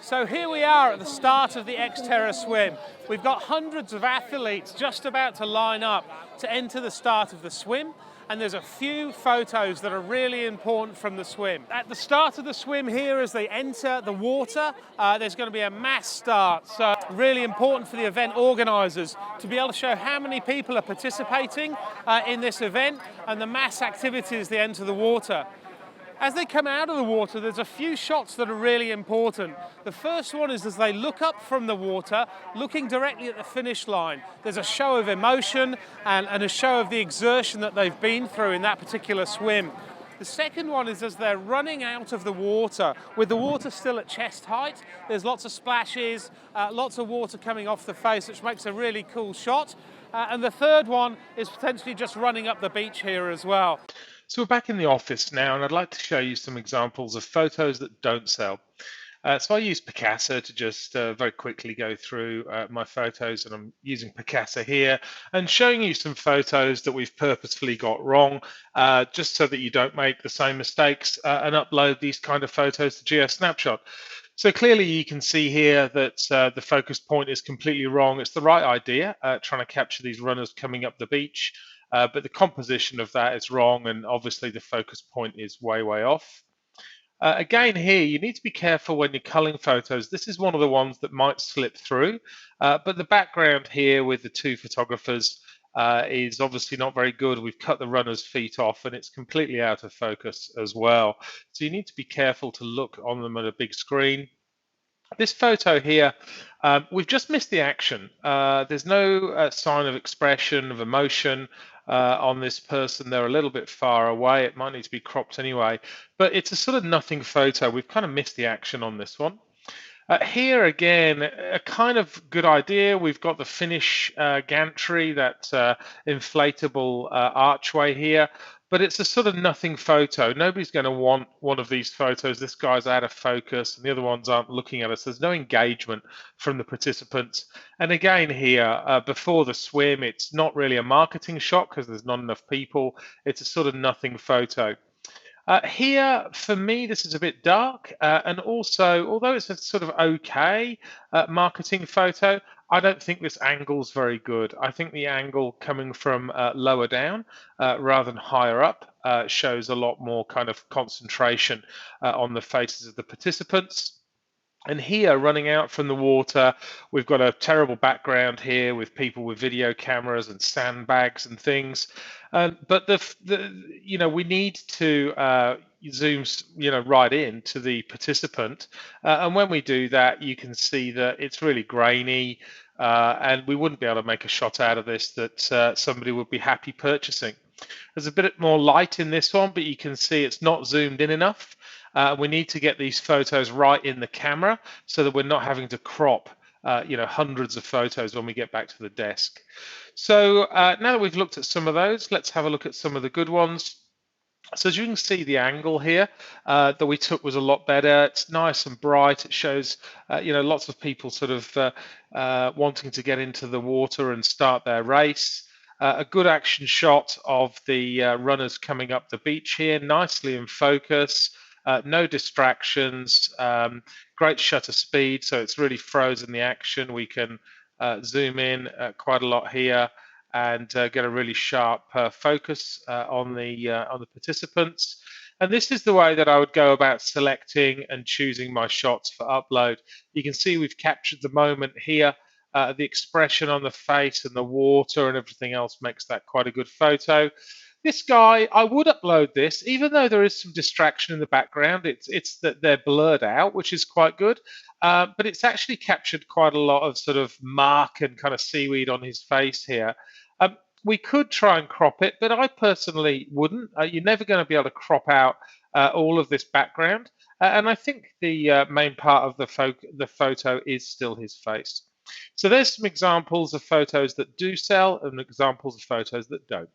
So here we are at the start of the Xterra Swim. We've got hundreds of athletes just about to line up to enter the start of the swim, and there's a few photos that are really important from the swim. At the start of the swim here, as they enter the water, there's going to be a mass start. So really important for the event organisers to be able to show how many people are participating in this event and the mass activity as they enter the water. As they come out of the water, there's a few shots that are really important. The first one is as they look up from the water, looking directly at the finish line. There's a show of emotion and a show of the exertion that they've been through in that particular swim. The second one is as they're running out of the water, with the water still at chest height. There's lots of splashes, lots of water coming off the face, which makes a really cool shot. And the third one is potentially just running up the beach here as well. So we're back in the office now, and I'd like to show you some examples of photos that don't sell. So I use Picasa to just very quickly go through my photos, and I'm using Picasa here and showing you some photos that we've purposefully got wrong, just so that you don't make the same mistakes and upload these kind of photos to GeoSnapshot. So clearly you can see here that the focus point is completely wrong. It's the right idea, trying to capture these runners coming up the beach. But the composition of that is wrong, and obviously the focus point is way off. Again here, you need to be careful when you're culling photos. This is one of the ones that might slip through, but the background here with the two photographers is obviously not very good. We've cut the runner's feet off, and it's completely out of focus as well. So you need to be careful to look on them at a big screen. This photo here, we've just missed the action. There's no sign of expression, of emotion on this person. They're a little bit far away. It might need to be cropped anyway, but it's a sort of nothing photo. We've kind of missed the action on this one. Here again, a kind of good idea. We've got the finish gantry, that inflatable archway here, but it's a sort of nothing photo. Nobody's going to want one of these photos. This guy's out of focus and the other ones aren't looking at us. There's no engagement from the participants. And again here, before the swim, it's not really a marketing shot because there's not enough people. It's a sort of nothing photo. Here, for me, this is a bit dark, and also, although it's a sort of okay marketing photo, I don't think this angle's very good. I think the angle coming from lower down rather than higher up shows a lot more kind of concentration on the faces of the participants. And here, running out from the water, we've got a terrible background here with people with video cameras and sandbags and things. But we need to zoom, right in to the participant. And when we do that, you can see that it's really grainy, and we wouldn't be able to make a shot out of this that somebody would be happy purchasing. There's a bit more light in this one, but you can see it's not zoomed in enough. We need to get these photos right in the camera so that we're not having to crop hundreds of photos when we get back to the desk. So now that we've looked at some of those, let's have a look at some of the good ones. So as you can see, the angle here that we took was a lot better. It's nice and bright. It shows lots of people sort of wanting to get into the water and start their race. A good action shot of the runners coming up the beach here, nicely in focus. No distractions, great shutter speed, so it's really frozen the action. We can zoom in quite a lot here and get a really sharp focus on the participants. And this is the way that I would go about selecting and choosing my shots for upload. You can see we've captured the moment here. The expression on the face and the water and everything else makes that quite a good photo. This guy, I would upload this, even though there is some distraction in the background. It's that they're blurred out, which is quite good. But it's actually captured quite a lot of sort of mark and kind of seaweed on his face here. We could try and crop it, but I personally wouldn't. You're never going to be able to crop out all of this background. And I think the main part of the photo is still his face. So there's some examples of photos that do sell and examples of photos that don't.